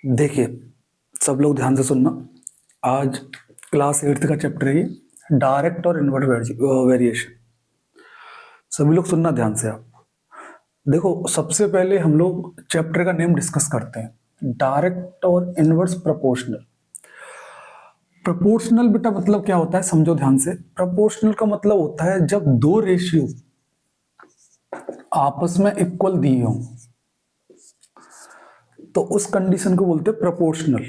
देखिए, सब लोग ध्यान से सुनना। आज क्लास 8th का चैप्टर है ये, डायरेक्ट और इनवर्ट वेरिएशन। सभी लोग सुनना ध्यान से आप। देखो, सबसे पहले हम लोग चैप्टर का नेम डिस्कस करते हैं, डायरेक्ट और इनवर्स प्रोपोर्शनल। प्रोपोर्शनल बेटा मतलब क्या होता है, समझो ध्यान से। प्रोपोर्शनल का मतलब होता है जब दो रेशियो आपस में इक्वल दिए हों, तो उस कंडीशन को बोलते हैं proportional.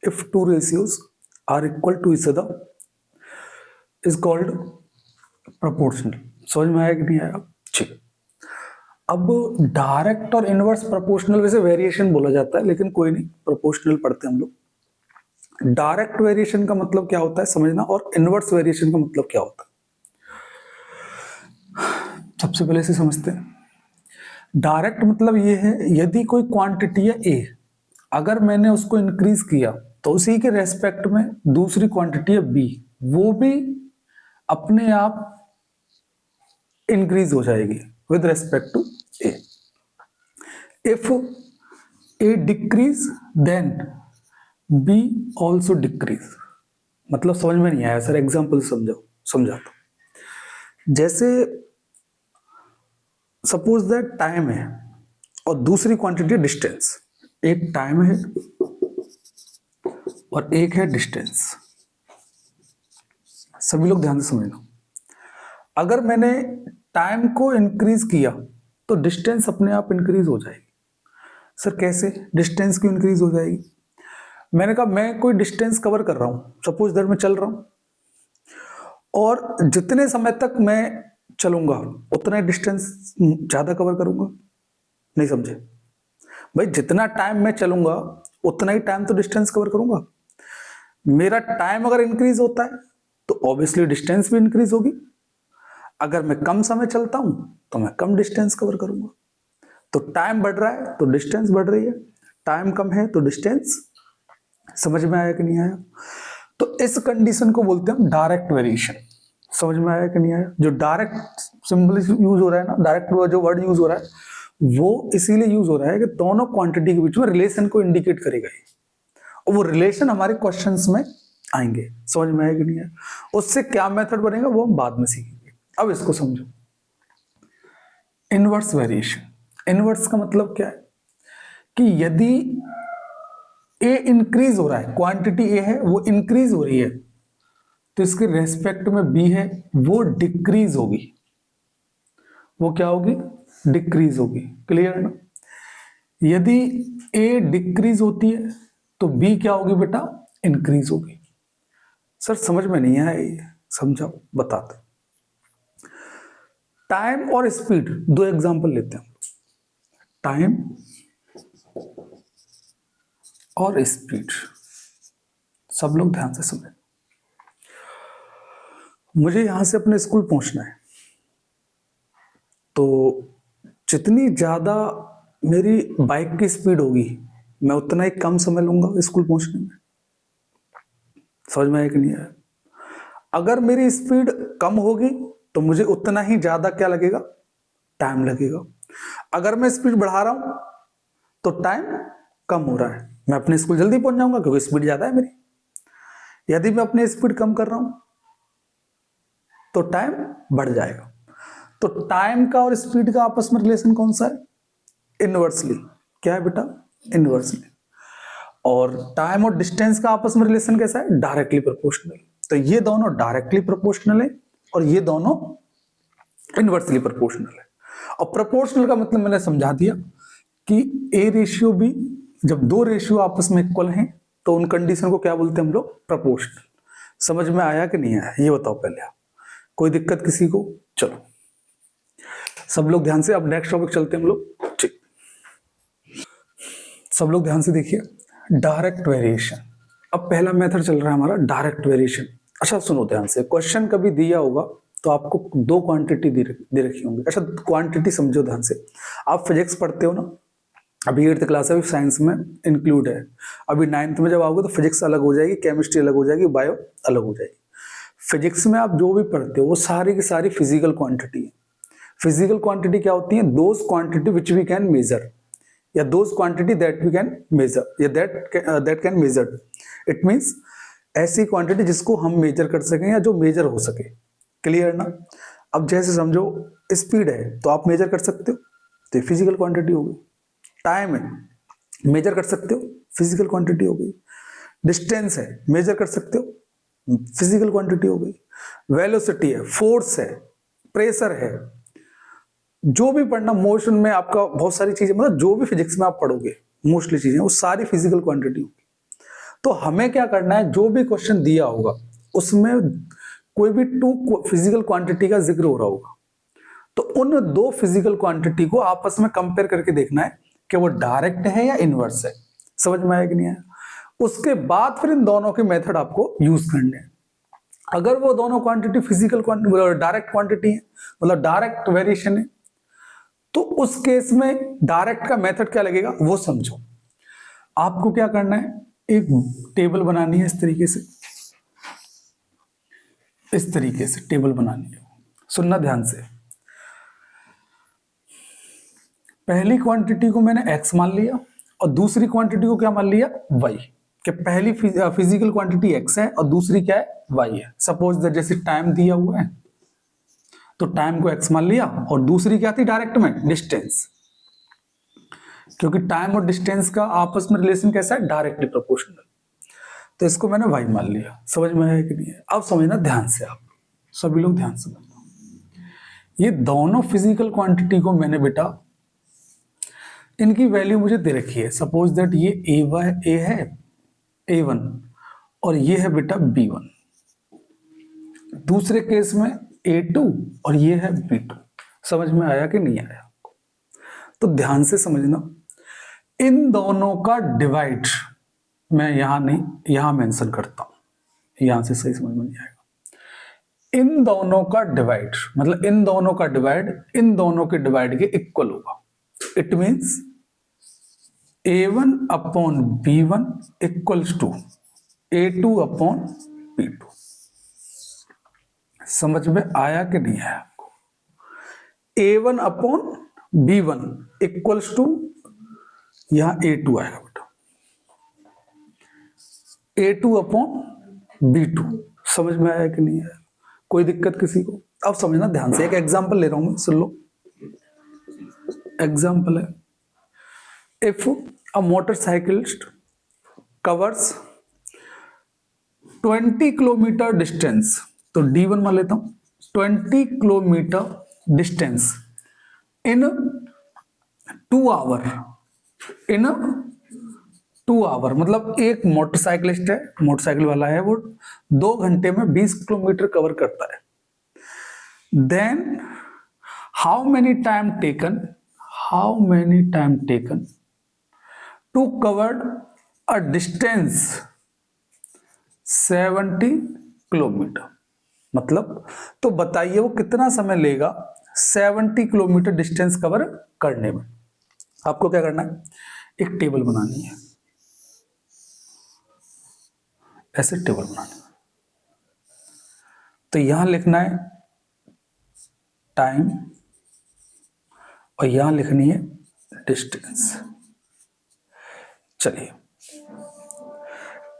If two ratios are equal to each other is called proportional. समझ में आया कि नहीं आया? ठीक। अब डायरेक्ट और इनवर्स प्रोपोर्शनल वैसे वेरिएशन बोला जाता है, लेकिन कोई नहीं, प्रोपोर्शनल पढ़ते हैं हम लोग। डायरेक्ट वेरिएशन का मतलब क्या होता है समझना, और इनवर्स वेरिएशन का मतलब क्या होता है सबसे पहले से समझते हैं। डायरेक्ट मतलब ये है, यदि कोई क्वांटिटी है ए, अगर मैंने उसको इंक्रीज किया तो उसी के रेस्पेक्ट में दूसरी क्वांटिटी है बी, वो भी अपने आप इंक्रीज हो जाएगी with respect to a. If a decrease then b also decrease. मतलब समझ में नहीं आया सर, एग्जाम्पल समझाओ, समझाता हूं। जैसे सपोज दैट टाइम है और दूसरी क्वांटिटी डिस्टेंस। एक टाइम है और एक है डिस्टेंस। सभी लोग ध्यान से समझना। अगर मैंने टाइम को इंक्रीज किया तो डिस्टेंस अपने आप इंक्रीज हो जाएगी। सर कैसे डिस्टेंस क्यों इंक्रीज हो जाएगी? मैंने कहा मैं कोई डिस्टेंस कवर कर रहा हूं, सपोज दैट मैं चल रहा हूं, और जितने समय तक मैं चलूंगा उतना डिस्टेंस ज्यादा कवर करूंगा। नहीं समझे भाई? जितना टाइम मैं चलूंगा उतना ही टाइम तो डिस्टेंस कवर करूंगा। मेरा टाइम अगर इंक्रीज होता है तो ऑब्वियसली डिस्टेंस भी इंक्रीज होगी। अगर मैं कम समय चलता हूं तो मैं कम डिस्टेंस कवर करूंगा। तो टाइम बढ़ रहा है तो डिस्टेंस बढ़ रही है, टाइम कम है तो डिस्टेंस। समझ में आया कि नहीं आया? तो इस कंडीशन को बोलते हैं हम डायरेक्ट वेरिएशन। समझ में आया कि नहीं आया? जो डायरेक्ट सिंबल यूज हो रहा है ना, डायरेक्ट जो वर्ड यूज हो रहा है वो इसीलिए यूज हो रहा है कि दोनों क्वांटिटी के बीच में रिलेशन को इंडिकेट करेगा ये, और वो रिलेशन हमारे क्वेश्चंस में आएंगे। समझ में आया कि नहीं आया? उससे क्या मेथड बनेगा वो हम बाद में सीखेंगे। अब इसको समझो, इनवर्स वेरिएशन। इनवर्स का मतलब क्या है कि यदि ए इंक्रीज हो रहा है, क्वांटिटी ए है वो इंक्रीज हो रही है, तो इसके रेस्पेक्ट में बी है वो डिक्रीज होगी। वो क्या होगी? डिक्रीज होगी। क्लियर ना? यदि ए डिक्रीज होती है तो बी क्या होगी बेटा? इंक्रीज होगी। सर समझ में नहीं आया ये, समझाओ, बताते। टाइम और स्पीड, दो एग्जांपल लेते हैं। टाइम और स्पीड, सब लोग ध्यान से सुने। मुझे यहां से अपने स्कूल पहुंचना है, तो जितनी ज्यादा मेरी बाइक की स्पीड होगी मैं उतना ही कम समय लूंगा स्कूल पहुंचने में। समझ में आया कि नहीं आया? अगर मेरी स्पीड कम होगी तो मुझे उतना ही ज्यादा क्या लगेगा? टाइम लगेगा। अगर मैं स्पीड बढ़ा रहा हूं तो टाइम कम हो रहा है, मैं अपने स्कूल जल्दी पहुंच जाऊंगा क्योंकि स्पीड ज्यादा है मेरी। यदि मैं अपनी स्पीड कम कर रहा हूं तो टाइम बढ़ जाएगा। तो टाइम का और स्पीड का आपस में रिलेशन कौन सा है? इनवर्सली। क्या है बेटा? इनवर्सली। और टाइम और डिस्टेंस का आपस में रिलेशन कैसा है? Directly proportional. तो ये दोनों डायरेक्टली प्रोपोर्शनल है और ये दोनों इनवर्सली प्रोपोर्शनल है। और प्रोपोर्शनल का मतलब मैंने समझा दिया कि ए रेशियो बी, जब दो रेशियो आपस में इक्वल हैं तो उन कंडीशन को क्या बोलते हैं हम लोग? प्रोपोर्शनल। समझ में आया कि नहीं आया ये बताओ पहले आप। कोई दिक्कत किसी को? चलो सब लोग ध्यान से, अब नेक्स्ट टॉपिक चलते हैं हम लोग। ठीक, सब लोग ध्यान से देखिए, डायरेक्ट वेरिएशन। अब पहला मेथड चल रहा है हमारा डायरेक्ट वेरिएशन। अच्छा सुनो ध्यान से, क्वेश्चन कभी दिया होगा तो आपको दो क्वांटिटी दे रखी होंगी। अच्छा क्वांटिटी समझो ध्यान से। आप फिजिक्स पढ़ते हो ना, अभी 8th क्लास है, साइंस में इंक्लूड है। अभी 9th में जब आओगे तो फिजिक्स अलग हो जाएगी, केमिस्ट्री अलग हो जाएगी, बायो अलग हो जाएगी। फिजिक्स में आप जो भी पढ़ते हो वो सारी की सारी फिजिकल क्वांटिटी है। फिजिकल क्वांटिटी क्या होती है? Those quantity which we can measure, या those quantity that we can measure या that can measured. It means ऐसी क्वांटिटी जिसको हम मेजर कर सकें या जो मेजर हो सके। क्लियर ना? अब जैसे समझो स्पीड है तो आप मेजर कर सकते हो, तो फिजिकल क्वांटिटी हो गई। टाइम है, मेजर कर सकते हो, फिजिकल क्वांटिटी हो गई। डिस्टेंस है, मेजर कर सकते हो, फिजिकल क्वांटिटी हो गई। वेलोसिटी है, फोर्स है, प्रेशर है, जो भी पढ़ना मोशन में आपका बहुत सारी चीजें, मतलब जो भी फिजिक्स में आप पढ़ोगे मोस्टली चीजें वो सारी फिजिकल क्वांटिटी होगी। तो हमें क्या करना है, जो भी क्वेश्चन दिया होगा उसमें कोई भी टू फिजिकल क्वांटिटी का जिक्र हो रहा होगा, तो उन दो फिजिकल क्वांटिटी को आपस में कंपेयर करके देखना है कि वो डायरेक्ट है या इनवर्स है। समझ में आया कि नहीं आया? उसके बाद फिर इन दोनों के मेथड आपको यूज करने हैं। अगर वो दोनों क्वांटिटी फिजिकल डायरेक्ट क्वांटिटी है, मतलब डायरेक्ट वेरिएशन है, तो उस केस में डायरेक्ट का मेथड क्या लगेगा वो समझो। आपको क्या करना है, एक टेबल बनानी है, इस तरीके से टेबल बनानी है। सुनना ध्यान से। पहली क्वांटिटी को मैंने x मान लिया और दूसरी क्वांटिटी को क्या मान लिया, y। कि पहली फिजिकल क्वांटिटी x है और दूसरी क्या है, y है। सपोज दैट जैसे टाइम दिया हुआ है तो टाइम को x मान लिया और दूसरी क्या थी डायरेक्ट में, डिस्टेंस। क्योंकि टाइम और डिस्टेंस का आपस में रिलेशन कैसा है, डायरेक्टली प्रोपोर्शनल। तो इसको मैंने y मान लिया। समझ में आया कि नहीं है? अब समझना ध्यान से, आप सभी लोग ध्यान से समझना। ये दोनों फिजिकल क्वांटिटी को मैंने बेटा, इनकी वैल्यू मुझे दे रखी है। सपोज दैट ये a है a1 और ये है बेटा b1। दूसरे केस में a2 और ये है b2। समझ में आया कि नहीं आया? तो ध्यान से समझना। इन दोनों का डिवाइड मैं यहां नहीं, यहां मेंशन करता हूं, यहां से सही समझ में नहीं आएगा। इन दोनों का डिवाइड मतलब इन दोनों का डिवाइड इन दोनों के डिवाइड के इक्वल होगा। It means a1 upon b1 equals to a2 upon b2। समझ में आया कि नहीं आया आपको? a1 upon b1 equals to, यहां a2 आएगा बेटा, a2 अपॉन b2। समझ में आया कि नहीं आया? कोई दिक्कत किसी को? अब समझना ध्यान से। एक एग्जांपल ले रहा हूं मैं, सुन लो। एग्जांपल है, if a motorcyclist covers 20 kilometre distance, तो d1 मान लेता हूं, 20 kilometre distance in 2 hour, in 2 hour. मतलब एक मोटरसाइकिलिस्ट है, मोटरसाइकिल वाला है, वो 2 घंटे में 20 किलोमीटर कवर करता है। Then how many time taken to cover a distance 70 kilometre. मतलब तो बताइए वो कितना समय लेगा 70 किलोमीटर डिस्टेंस कवर करने में। आपको क्या करना है, एक टेबल बनानी है, ऐसे टेबल बनानी है। तो यहां लिखना है टाइम और यहां लिखनी है डिस्टेंस। चलिए,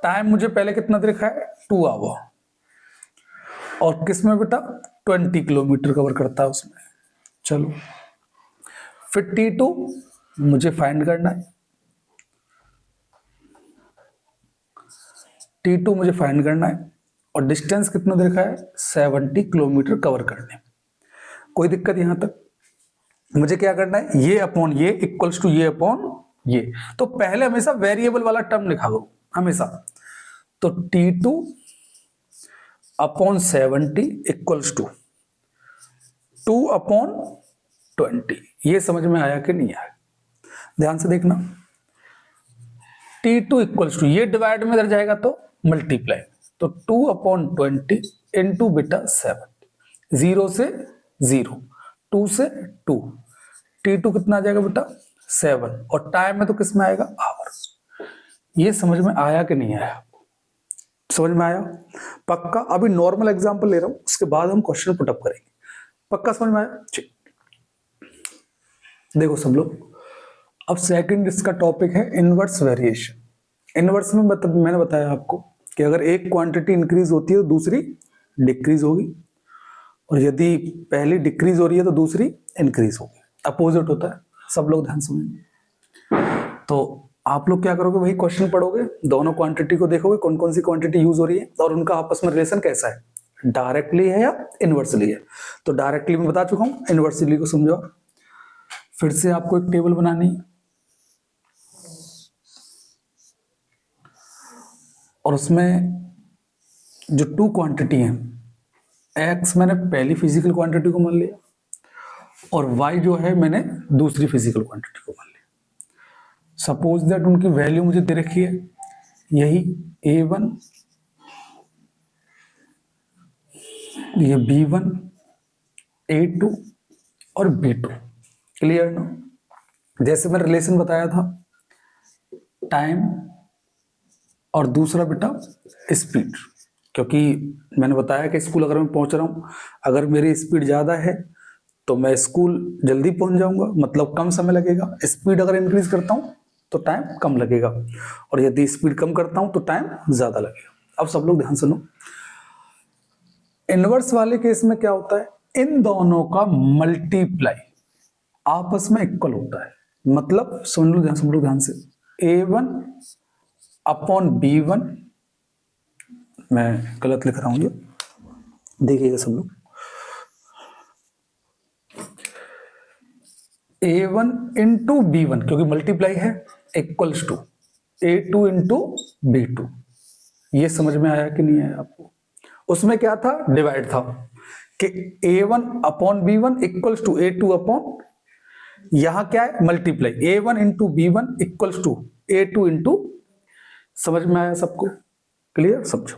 टाइम मुझे पहले कितना दे रखा है, 2 आवर, और किसमें बेटा 20 किलोमीटर कवर करता है उसमें। चलो, फिर T2 मुझे फाइंड करना है। T2 मुझे फाइंड करना है और डिस्टेंस कितना दे रखा है, 70 किलोमीटर कवर करने। कोई दिक्कत यहां तक? मुझे क्या करना है, ये अपॉन ये इक्वल्स टू ये अपॉन ये। तो पहले हमेशा वेरिएबल वाला टर्म लिखा दो हमेशा। तो T2 upon 70 equals to 2 upon 20। ये समझ में आया कि नहीं आया? ध्यान से देखना। T2 इक्वल्स टू, ये डिवाइड में इधर जाएगा तो मल्टीप्लाई, तो 2 अपॉन 20 इंटू बेटा 70। 0 से 0, 2 से 2, T2 कितना आ जाएगा बेटा 7, और टाइम में तो किस में आएगा, आवर। ये समझ में आया कि नहीं आया? समझ में आया पक्का? अभी नॉर्मल एग्जांपल ले रहा हूं, उसके बाद हम क्वेश्चन पुटअप करेंगे। पक्का समझ में आया? देखो सब लोग, अब सेकंड इसका टॉपिक है इनवर्स वेरिएशन। इनवर्स में मतलब मैंने बताया आपको कि अगर एक क्वांटिटी इंक्रीज होती है तो दूसरी डिक्रीज होगी, और यदि पहली डिक्रीज हो रही है तो दूसरी इंक्रीज होगी, अपोजिट होता है। सब लोग ध्यान सुनेंगे। तो आप लोग क्या करोगे, वही क्वेश्चन पढ़ोगे, दोनों क्वांटिटी को देखोगे कौन कौन सी क्वांटिटी यूज हो रही है और उनका आपस में रिलेशन कैसा है, डायरेक्टली है या इनवर्सली है। तो डायरेक्टली मैं बता चुका हूं, इनवर्सली को समझो। फिर से आपको एक टेबल बनानी है और उसमें जो टू क्वांटिटी है, एक्स मैंने पहली फिजिकल क्वांटिटी को मान लिया और वाई जो है मैंने दूसरी फिजिकल क्वांटिटी को मान लिया। सपोज दैट उनकी वैल्यू मुझे दे रखी है, यही A1, ये B1, A2 और B2। क्लियर ना? जैसे मैंने रिलेशन बताया था, टाइम और दूसरा बेटा स्पीड। क्योंकि मैंने बताया कि स्कूल अगर मैं पहुंच रहा हूं, अगर मेरी स्पीड ज़्यादा है तो मैं स्कूल जल्दी पहुंच जाऊंगा, मतलब कम समय लगेगा। स्पीड अगर इंक्रीज करता हूं तो टाइम कम लगेगा, और यदि स्पीड कम करता हूं तो टाइम ज़्यादा लगेगा। अब सब लोग ध्यान सुनो, इनवर्स वाले केस में क्या होता है, इन दोनों का मल्टीप्लाई आपस में इक्वल होता है। मतलब सुन लो ध्यान, सब लोग ध्यान से, A1 अपॉन B1, मैं गलत लिख रहा हूं ये, देखिएगा सब लोग, A1 इंटू B1 क्योंकि मल्टीप्लाई है, equals to A2 into B2। ये समझ में आया कि नहीं आया आपको? उसमें क्या था, डिवाइड था कि A1 upon B1 equals to A2 upon, यहां क्या है, multiply, A1 into B1 equals to A2 into. समझ में आया सबको? क्लियर? समझो।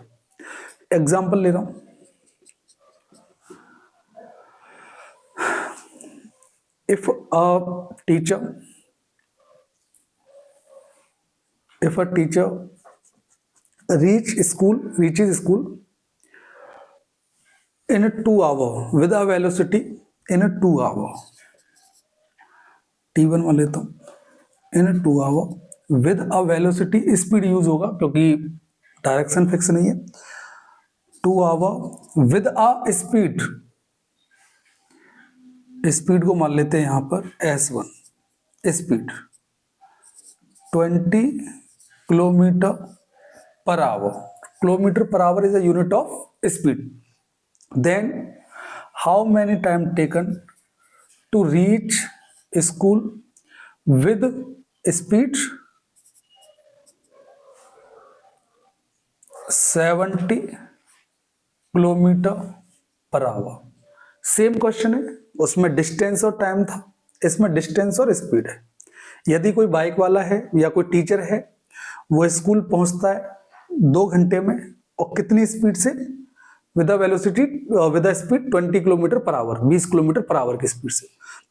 एग्जाम्पल ले रहा हूं, if a teacher reaches school in a 2 hour with a velocity in a 2 hour, T1 मान लेता हूं, in a 2 hour with a velocity, speed use होगा क्योंकि डायरेक्शन फिक्स नहीं है। 2 hour with a स्पीड को मान लेते हैं यहां पर S1, speed 20 kilometre per hour. Kilometre per hour is a unit of speed. Then how many time taken to reach school with speed 70 kilometre per hour. Same question है, उसमें distance और time था, इसमें डिस्टेंस और speed है। यदि कोई bike वाला है या कोई टीचर है, वो स्कूल पहुंचता है 2 घंटे में, और कितनी स्पीड से, with velocity with speed 20 kilometre per our, 20 kilometre per our की स्पीड से।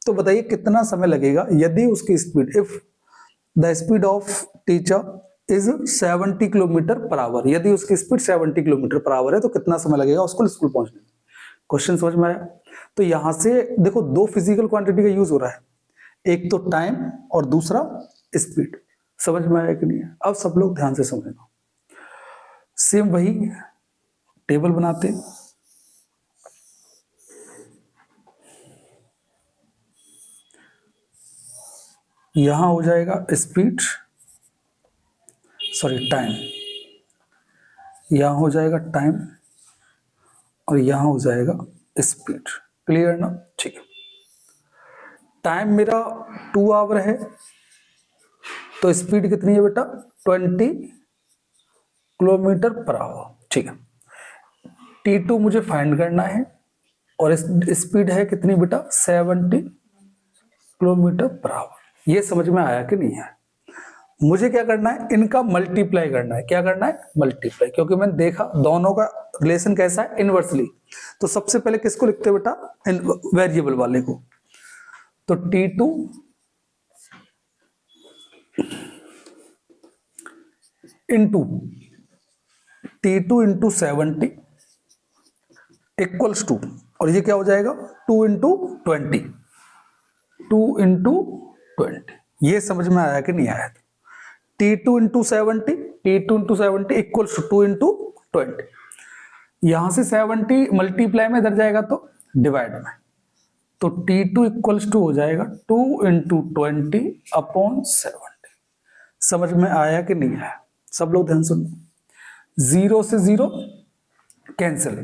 तो बताइए कितना समय लगेगा यदि उसकी speed, if the speed of teacher is 70 kilometre per our, यदि उसकी स्पीड 70 किलोमीटर पर आवर है तो कितना समय लगेगा उसको स्कूल पहुंचने में। क्वेश्चन समझ में आया? तो यहां से देखो, 2 फिजिकल क्वांटिटी का यूज हो रहा है, एक तो टाइम और दूसरा स्पीड। समझ में आया कि नहीं? अब सब लोग ध्यान से समझना। सेम वही टेबल बनाते हैं, यहां हो जाएगा स्पीड, सॉरी टाइम, यहां हो जाएगा टाइम और यहां हो जाएगा स्पीड। क्लियर ना? ठीक है। टाइम मेरा 2 आवर है, तो स्पीड कितनी है बेटा, 20 किलोमीटर पर आवर। ठीक है। T2 मुझे फाइंड करना है और स्पीड है कितनी बेटा, 70 किलोमीटर पर आवर। ये समझ में आया कि नहीं है? मुझे क्या करना है, इनका मल्टीप्लाई करना है। क्या करना है, मल्टीप्लाई, क्योंकि मैंने देखा दोनों का रिलेशन कैसा है, इनवर्सली। तो सबसे पहले किसको लिखते हैं बेटा, वेरिएबल वाले को। तो T2 इंटू 70 इक्वल्स टू, और ये क्या हो जाएगा, 2 इंटू 20, 2 इंटू 20। ये समझ में आया कि नहीं आया? T2 into 70, T2 into 70 equals to 2 into 20। यहां से 70 मल्टीप्लाई में इधर जाएगा तो डिवाइड में, तो T2 इक्वल्स टू हो जाएगा 2 इंटू 20 अपॉन 70। समझ में आया कि नहीं आया? सब लोग ध्यान सुनो। 0 से 0 कैंसिल,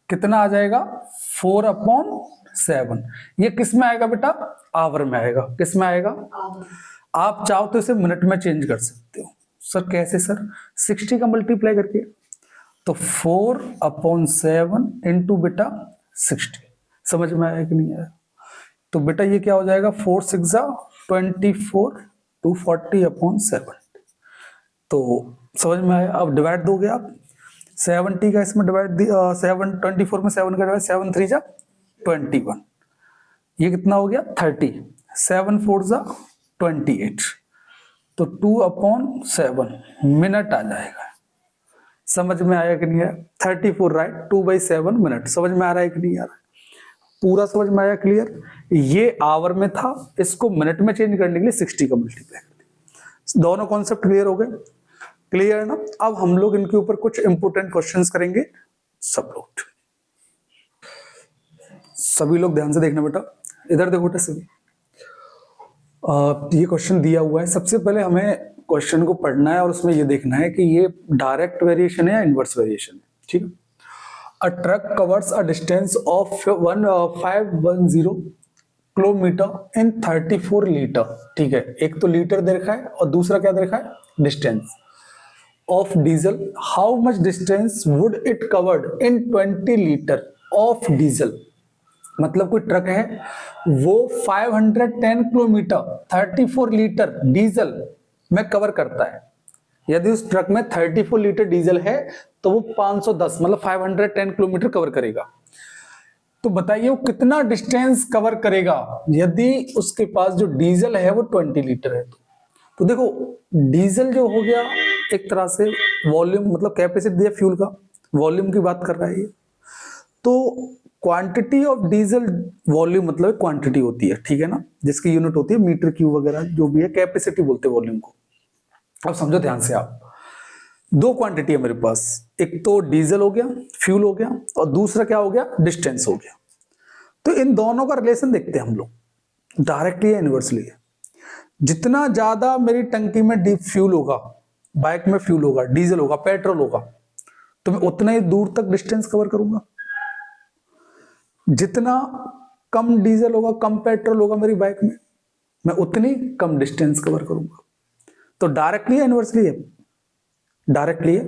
कितना आ जाएगा 4 अपॉन 7। ये किस में आएगा बेटा? आवर में आएगा। किस में आएगा? आप चाहो तो इसे मिनट में चेंज कर सकते हो। सर कैसे सर? 60 का मल्टीप्लाई करके, तो 4 अपॉन 7 इंटू बेटा 60। समझ में आया कि नहीं आया? तो बेटा ये क्या हो जाएगा? 4 6 24, 240 अपॉन 7। तो समझ में आया? अब डिवाइड दोगे आप 70 का इसमें डिवाइड 24 में 7 का डिवाइड, 7 3 जा 21, ये कितना हो गया 30, 7 4 जा 28, तो 2 अपॉन 7 मिनट आ जाएगा। समझ में आया कि नहीं आया? 34 राइट, 2/7 मिनट। समझ में आ रहा है कि नहीं आ रहा है? पूरा समझ में आया? क्लियर? ये आवर में था, इसको मिनट में चेंज करने के लिए 60 का मल्टीप्लाई कर दिया। दोनों कॉन्सेप्ट क्लियर हो गए? क्लियर है ना? अब हम लोग इनके ऊपर कुछ इंपोर्टेंट क्वेश्चंस करेंगे। सब लोग सभी लोग ध्यान से देखना बेटा, इधर देखो बेटा सभी। ये क्वेश्चन दिया हुआ है। सबसे पहले हमें क्वेश्चन को पढ़ना है और उसमें ये देखना है कि ये डायरेक्ट वेरिएशन है या इनवर्स वेरिएशन है। ठीक है। A truck covers a distance of 510 kilometre in 34 litre. ठीक है, एक तो लीटर दे रखा है और दूसरा क्या दे रखा है? Distance of diesel. How much distance would it covered in 20 litre of diesel. मतलब कोई ट्रक है, वो 510 किलोमीटर 34 लीटर डीजल में कवर करता है। यदि उस ट्रक में 34 लीटर डीजल है तो वो 510 मतलब 510 किलोमीटर कवर करेगा। तो बताइए वो कितना डिस्टेंस कवर करेगा यदि उसके पास जो डीजल है वो 20 लीटर है। तो देखो डीजल जो हो गया एक तरह से वॉल्यूम, मतलब कैपेसिटी दिया फ्यूल का, वॉल्यूम की बात कर रहा है ये। तो क्वांटिटी ऑफ डीजल, वॉल्यूम मतलब क्वांटिटी होती है, ठीक है ना, जिसकी यूनिट होती है मीटर क्यूब वगैरह जो भी है, कैपेसिटी बोलते हैं वॉल्यूम को। अब समझो ध्यान से आप, दो क्वांटिटी है मेरे पास, एक तो डीजल हो गया, फ्यूल हो गया, और दूसरा क्या हो गया? डिस्टेंस हो गया। तो इन दोनों का रिलेशन देखते हैं हम लोग, डायरेक्टली या इनवर्सली। जितना ज्यादा मेरी टंकी में डीप फ्यूल होगा, बाइक में फ्यूल होगा, डीजल होगा, पेट्रोल होगा, तो मैं उतना ही दूर तक डिस्टेंस कवर करूंगा। जितना कम डीजल होगा, कम पेट्रोल होगा मेरी बाइक में, मैं उतनी कम डिस्टेंस कवर करूंगा। तो डायरेक्टली या इनवर्सली है? डायरेक्टली है।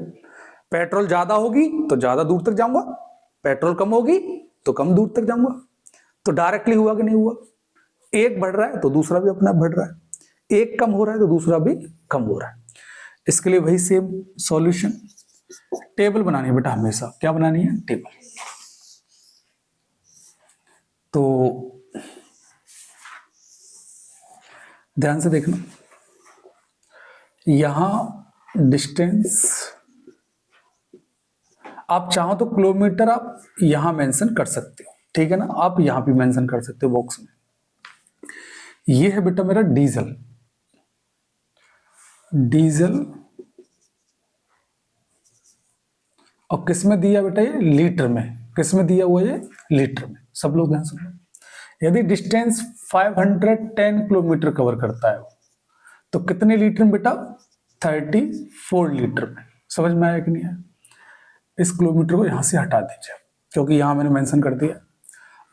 पेट्रोल ज्यादा होगी तो ज्यादा दूर तक जाऊंगा, पेट्रोल कम होगी तो कम दूर तक जाऊंगा। तो डायरेक्टली हुआ कि नहीं हुआ? एक बढ़ रहा है तो दूसरा भी अपना बढ़ रहा है, एक कम हो रहा है तो दूसरा भी कम हो रहा है। इसके लिए वही सेम सॉल्यूशन, टेबल बनानी है बेटा हमेशा। क्या बनानी है? टेबल। तो ध्यान से देखना, यहां डिस्टेंस आप चाहो तो किलोमीटर आप यहां मेंशन कर सकते हो, ठीक है ना, आप यहां भी मेंशन कर सकते हो बॉक्स में। ये है बेटा मेरा डीजल, डीजल, और किस में दिया बेटा? ये लीटर में। किस में दिया हुआ? ये लीटर में। सब लोग ध्यान सुनो। यदि डिस्टेंस 510 किलोमीटर कवर करता है तो कितने लीटर में बेटा? 34 लीटर में। समझ में आया कि नहीं आया? इस किलोमीटर को यहां से हटा दीजिए क्योंकि यहां मैंने मेंशन कर दिया।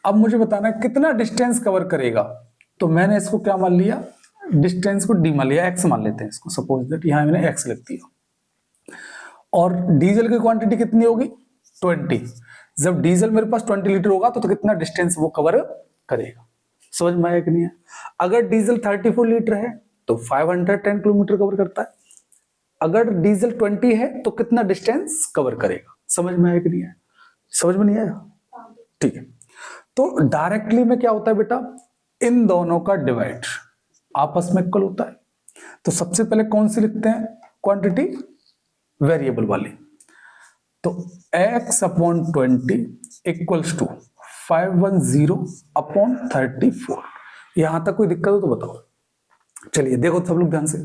अब मुझे बताना है कितना डिस्टेंस कवर करेगा। तो मैंने इसको क्या मान लिया? डिस्टेंस को डी मान लिया, एक्स मान लेते हैं इसको, सपोज दैट यहां मैंने एक्स लिख दिया। और डीजल की क्वांटिटी कितनी होगी? 20। जब डीजल मेरे पास 20 लीटर होगा तो कितना डिस्टेंस वो कवर करेगा। समझ में आया कि नहीं है? अगर डीजल 34 लीटर है तो 510 किलोमीटर कवर करता है। अगर डीजल 20 है तो कितना डिस्टेंस कवर करेगा। समझ में आया कि नहीं है? समझ में नहीं आया? ठीक है। तो डायरेक्टली में क्या होता है बेटा? इन दोनों का डिवाइड आपस में इक्वल होता है। तो सबसे पहले कौन सी लिखते हैं क्वांटिटी? वेरिएबल वाली। तो x upon 20 equals to 510 upon 34। यहां तक कोई दिक्कत हो तो बताओ। चलिए देखो सब लोग ध्यान से,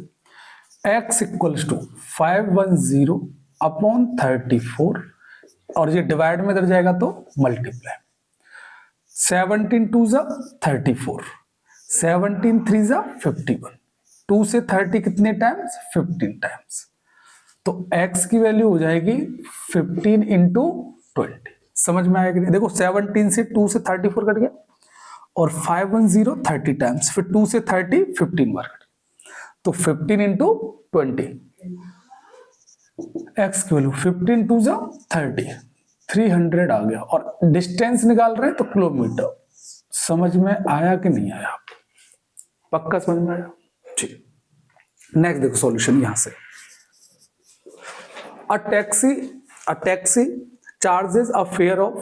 x इक्वल्स टू 510 अपॉन 34, और ये डिवाइड में इधर जाएगा तो मल्टीप्लाई। 17 2 जा 34, 17 3 जा 51, 2 से 30 कितने टाइम्स? 15 टाइम्स। तो x की वैल्यू हो जाएगी 15 इंटू 20। समझ में आएगा नहीं? देखो 17 से 2 से 34 कट गया, और 510 30 टाइम्स, फिर 2 से 30 15 बार कट गया, तो 15 इंटू 20, x की वैल्यू 15 2 जा 30, 300 आ गया। और डिस्टेंस निकाल रहे हैं तो किलोमीटर। समझ में आया कि नहीं आया? पक्का समझ में आया? ठीक। नेक्स्ट देखो सॉल्यूशन यहां से, a taxi charges a fare of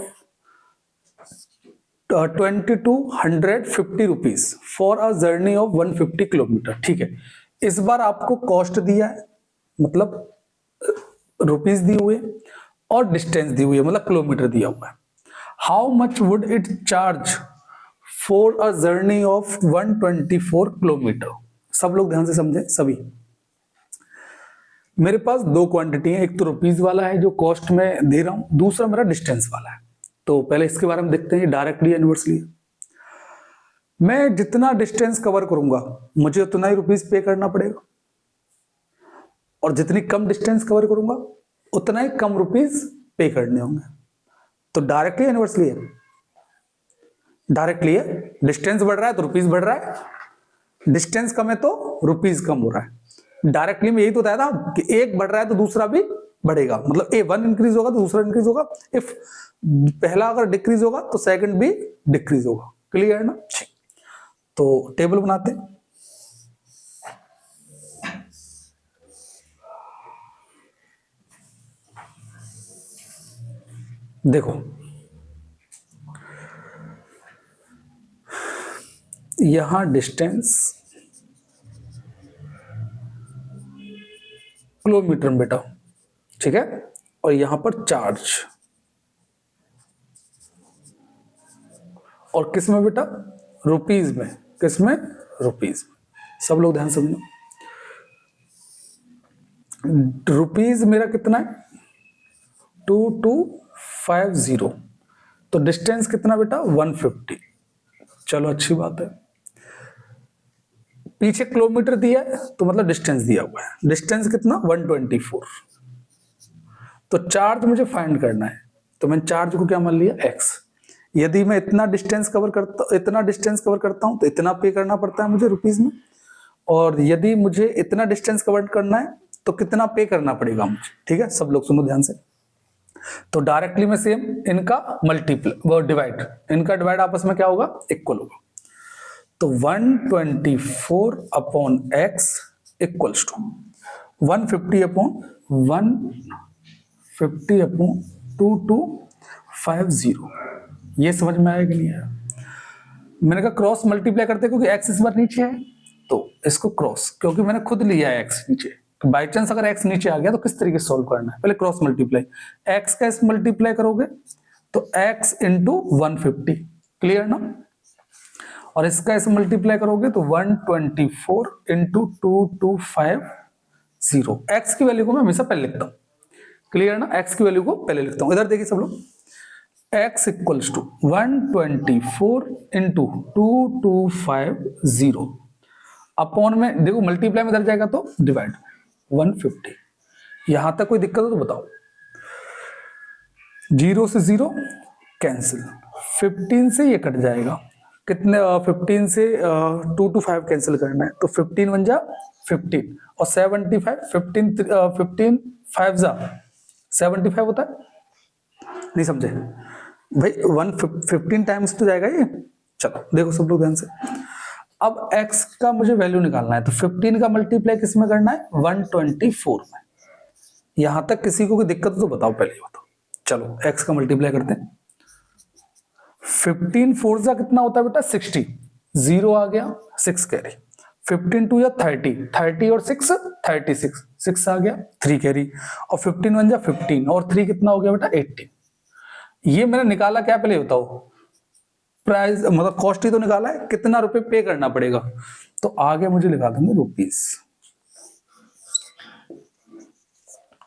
2250 rupees for a journey of 150 kilometre. ठीक है, इस बार आपको कॉस्ट दिया है, मतलब रुपीस दी हुई है, और डिस्टेंस दी हुई है, मतलब किलोमीटर दिया हुआ है। How much would it charge for a journey of 124 kilometre? सब लोग ध्यान से समझे सभी। मेरे पास दो क्वांटिटी है, एक तो रुपीस वाला है जो कॉस्ट में दे रहा हूं, दूसरा मेरा डिस्टेंस वाला है। तो पहले इसके बारे में देखते हैं, डायरेक्टली इनवर्सली। मैं जितना डिस्टेंस कवर करूंगा मुझे उतना ही रुपीस पे करना पड़ेगा, और जितनी कम डिस्टेंस कवर करूंगा उतना ही कम रुपीस पे करने होंगे। तो डायरेक्टली इनवर्सली है, डायरेक्टली है। डिस्टेंस बढ़ रहा है तो रुपीस बढ़ रहा है, डिस्टेंस कम है तो रुपीस कम हो रहा है। डायरेक्टली में यही तो बताया था कि एक बढ़ रहा है तो दूसरा भी बढ़ेगा, मतलब A1 इंक्रीज होगा तो दूसरा इंक्रीज होगा, इफ पहला अगर डिक्रीज होगा तो सेकंड भी डिक्रीज होगा। क्लियर है ना? तो टेबल बनाते हैं। देखो यहां डिस्टेंस किलोमीटर में बेटा, ठीक है, और यहां पर चार्ज, और किस में बेटा? रुपीस में। किस में? रुपीस में। सब लोग ध्यान समझो, रुपीस मेरा कितना है? 2250, तो डिस्टेंस कितना बेटा? 150। चलो अच्छी बात है। पीछे किलोमीटर दिया है तो मतलब डिस्टेंस दिया हुआ है, डिस्टेंस कितना? 124। तो चार्ज मुझे फाइंड करना है, तो मैंने चार्ज को क्या मान लिया? x। यदि मैं इतना डिस्टेंस कवर करता हूं तो इतना पे करना पड़ता है मुझे रुपीस में, और यदि मुझे इतना डिस्टेंस कवर करना है तो कितना पे करना पड़ेगा मुझे। ठीक है, सब लोग सुनो ध्यान से। तो डायरेक्टली में सेम इनका मल्टीप्लाई डिवाइड, इनका डिवाइड आपस में क्या होगा? इक्वल होगा। तो 124 upon x equals to 150 upon 2250। ये समझ में आया कि नहीं आया? मैंने कहा क्रॉस मल्टीप्लाई करते क्योंकि x इस बार नीचे है, तो इसको क्रॉस, क्योंकि मैंने खुद लिया है x नीचे, तो बाई चांस अगर x नीचे आ गया तो किस तरीके से सॉल्व करना है? पहले क्रॉस मल्टीप्लाई, x का इस मल्टीप्लाई करोगे तो x इंटू 150। क्लियर ना? और इसका इस मल्टीप्लाई करोगे तो 124 इंटू 2250। x की वैल्यू को मैं हमेशा पहले लिखता हूं। क्लियर ना? x की वैल्यू को पहले लिखता हूं। इधर देखिए सब लोग, x equals to 124 into 2250 upon में, देखो मल्टीप्लाई में इधर जाएगा तो डिवाइड 150। यहां तक कोई दिक्कत हो तो बताओ। 0 से 0 कैंसिल, 15 से ये कट जाएगा, कितने 15 से 2 to 5 कैंसिल करना है, तो 15 बन जा 15, और 75 15 5 जा 75 होता है। नहीं समझे भाई? 15 टाइम्स तो जाएगा ये। चलो देखो सब लोग ध्यान से, अब x का मुझे वैल्यू निकालना है, तो 15 का मल्टीप्लाई किस में करना है? 124 में। यहां तक किसी को कोई दिक्कत तो बताओ, पहले बताओ। चलो x का मल्टीप्लाई करते हैं। 15 4 जा कितना होता है बेटा? 60, 0 आ गया, 6 कैरी, 15 2 या 30 और 6 36, 6 आ गया, 3 कैरी, और 15 1 जा 15, और 3 कितना हो गया बेटा? 18। ये मैंने निकाला क्या? पहले बताओ। प्राइस मतलब कॉस्ट ही तो निकाला है, कितना रुपए पे करना पड़ेगा। तो आगे मुझे लिखा दूंगा रुपीस।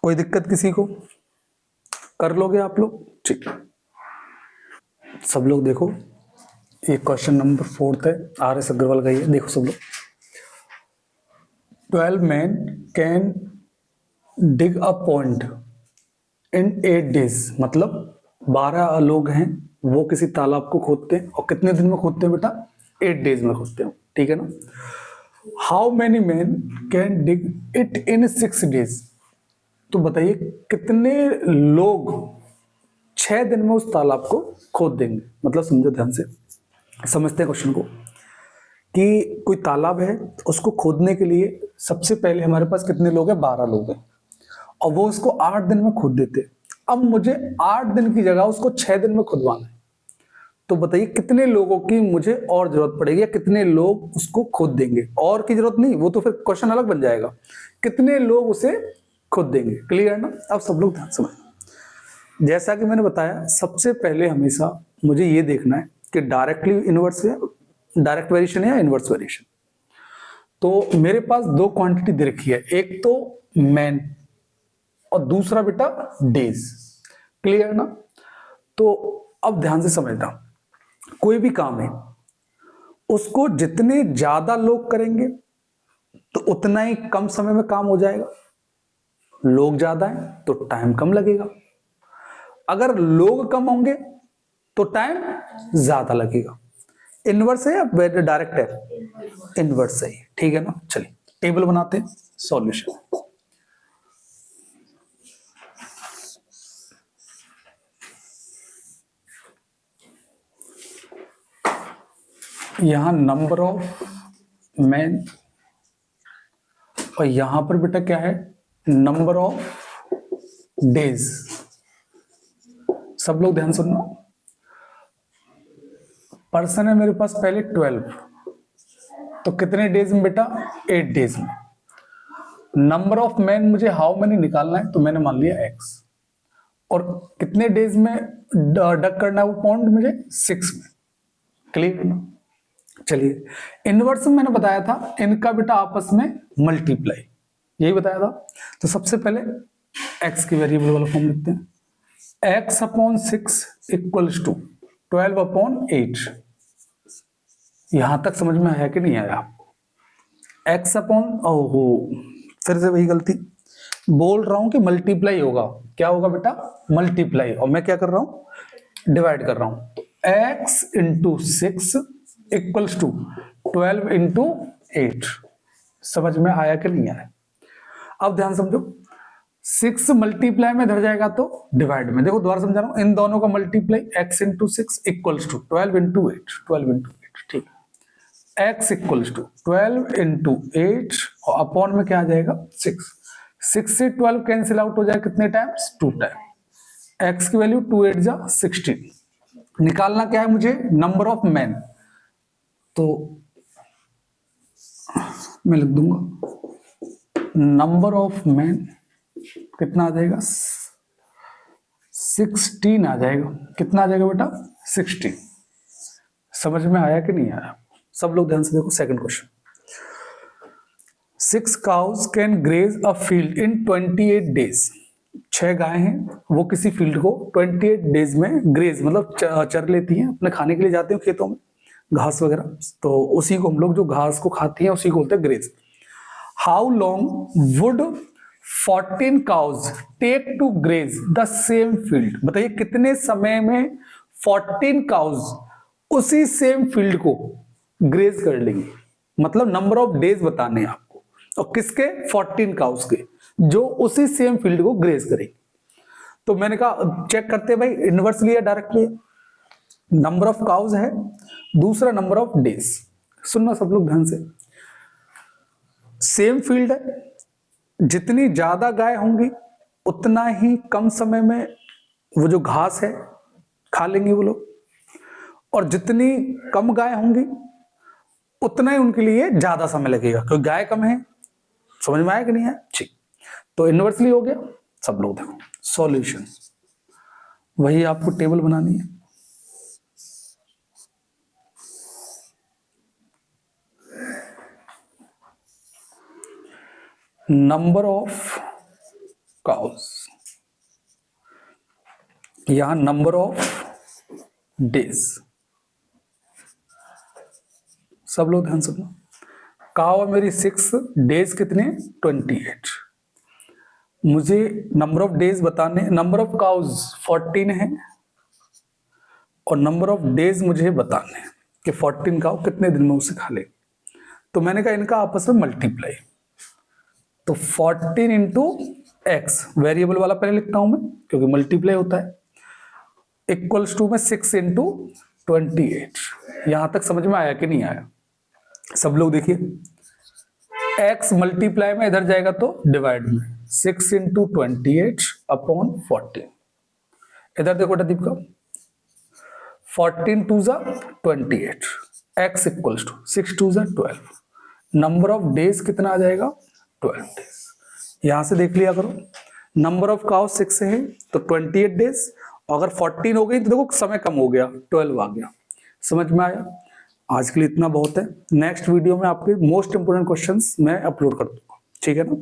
कोई दिक्कत किसी को? कर लोगे आप लोग? ठीक, सब लोग देखो, ये क्वेश्चन नंबर 4 है, RS अग्रवाल का ही है। देखो सब लोग, 12 men can dig a pond in 8 days, मतलब 12 लोग हैं, वो किसी तालाब को खोदते हैं, और कितने दिन में खोदते हैं बेटा? 8 डेज में खोदते हैं, ठीक है ना। How many man can dig it in 6 days, तो बताइए कितने लोग 6 दिन में उस तालाब को खोद देंगे। मतलब समझो ध्यान से, समझते हैं क्वेश्चन को, कि कोई तालाब है, उसको खोदने के लिए सबसे पहले हमारे पास कितने लोग हैं? 12 लोग हैं, और वो उसको 8 दिन में खोद देते। अब मुझे 8 दिन की जगह उसको 6 दिन में खुदवाना है, तो बताइए कितने लोगों की मुझे और जरूरत पड़ेगी, या कितने लोग उसको खोद देंगे? और की जरूरत नहीं, वो तो फिर क्वेश्चन अलग बन जाएगा, कितने लोग उसे खोद देंगे। क्लियर ना? अब सब लोग ध्यान समझ, जैसा कि मैंने बताया, सबसे पहले हमेशा मुझे ये देखना है कि डायरेक्टली इनवर्स है, डायरेक्ट वेरिएशन है या इनवर्स वेरिएशन। तो मेरे पास दो क्वांटिटी दे रखी है, एक तो मैन और दूसरा बेटा डेज। क्लियर ना? तो अब ध्यान से समझना, कोई भी काम है, उसको जितने ज्यादा लोग करेंगे तो उतना ही कम समय में काम हो जाएगा। लोग ज्यादा है तो टाइम कम लगेगा, अगर लोग कम होंगे तो टाइम ज्यादा लगेगा। इनवर्स है या डायरेक्ट है? इनवर्स है, ठीक है ना। चलिए टेबल बनाते हैं, सॉल्यूशन। यहां नंबर ऑफ मैन, और यहां पर बेटा क्या है? Number of days. सब लोग ध्यान सुनना, पर्सन है मेरे पास पहले 12, तो कितने डेज में बेटा? 8 डेज में। नंबर ऑफ मैन मुझे हाउ मैनी निकालना है, तो मैंने मान लिया x, और कितने डेज में डक करना है वो पॉन्ड मुझे? 6 में। क्लियर ना? चलिए, इनवर्स में मैंने बताया था इनका बेटा आपस में मल्टीप्लाई, यही बताया था। तो सबसे पहले x की वेरिएबल वाला फॉर्म लिखते हैं, x upon 6 equals to 12 upon 8। यहां तक समझ में आया कि नहीं आया? x अपॉन, ओहो फिर से वही गलती, बोल रहा हूं कि मल्टीप्लाई होगा। क्या होगा बेटा? मल्टीप्लाई, और मैं क्या कर रहा हूं? डिवाइड कर रहा हूं। x into 6 equals to 12 into 8। समझ में आया कि नहीं आया? अब ध्यान समझो, 6 मल्टीप्लाई में धर जाएगा तो डिवाइड में। देखो दोबारा समझा रहा हूं, इन दोनों का multiply x into 6 equals to 12 into 8, 12 into 8, ठीक। x इक्वल्स टू 12 इंटू 8, और अपॉन में क्या आ जाएगा? 6। 6 से 12 कैंसिल आउट हो जाए कितने टाइम्स? 2 टाइम। x की वैल्यू 2 8 जा 16। निकालना क्या है मुझे? Number of man. तो मैं लिख दूंगा नंबर ऑफ मैन कितना आ जाएगा? 16 आ जाएगा। कितना आ जाएगा बेटा? 16। समझ में आया कि नहीं आया? सब लोग ध्यान से देखो, second question. 6 cows can graze a field in 28 days। 6 गाय हैं, वो किसी फील्ड को 28 डेज में ग्रेज मतलब चर लेती हैं, अपने खाने के लिए जाते हैं खेतों में, घास वगैरह, तो उसी को हम लोग जो घास को खाती हैं उसी को बोलते हैं graze. How long would 14 cows take to graze the same field. बताइए कितने समय में 14 cows उसी सेम फील्ड को ग्रेज कर लेंगी। मतलब नंबर ऑफ डेज बताने हैं आपको, और किसके? 14 काउस के, जो उसी सेम फील्ड को ग्रेज करेंगे। तो मैंने कहा चेक करते हैं भाई, इनवर्स लिया डायरेक्ट लिया। नंबर ऑफ काउस है, दूसरा नंबर ऑफ डेज। सुनना सब लोग ध्यान से, सेम फील्ड है, जितनी ज्यादा गाय होंगी उतना ही कम समय में वो जो घास है खा लेंगे वो लोग, और जितनी कम गाय होंगी उतना ही उनके लिए ज्यादा समय लगेगा, क्योंकि गाय कम है। समझ में आया कि नहीं है? ठीक, तो इनवर्सली हो गया। सब लोग देखो सॉल्यूशन, वही आपको टेबल बनानी है। नंबर ऑफ काउस, यहां नंबर ऑफ डेज, सब लोग ध्यान सुनना। काउ मेरी 6, डेज कितने 28। मुझे नंबर ऑफ डेज बताने, नंबर ऑफ काउज 14 है और नंबर ऑफ डेज मुझे बताने कि 14 काउ कितने दिन में उसे खा ले। तो मैंने कहा इनका आपस में मल्टीप्लाई, तो 14 इंटू एक्स, वेरिएबल वाला पहले लिखता हूं मैं क्योंकि मल्टीप्लाई होता है, इक्वल्स टू में 6 इंटू 28। यहां तक समझ में आया कि नहीं आया? सब लोग देखिए, x मल्टीप्लाई में इधर जाएगा तो डिवाइड में, 6 इंटू 28 अपॉन 14। इधर देखो बेटा दीपिका, 14 टू जा 28, x इक्वल्स टू 6 टू जा 12, नंबर ऑफ डेज कितना आ जाएगा 12 डेज। यहां से देख लिया करो, नंबर ऑफ काउ 6 है तो 28 डेज, अगर 14 हो गई तो देखो समय कम हो गया, 12 आ गया। समझ में आया? आज के लिए इतना बहुत है। नेक्स्ट वीडियो में आपके मोस्ट इंपोर्टेंट क्वेश्चंस मैं अपलोड कर दूंगा, ठीक है ना।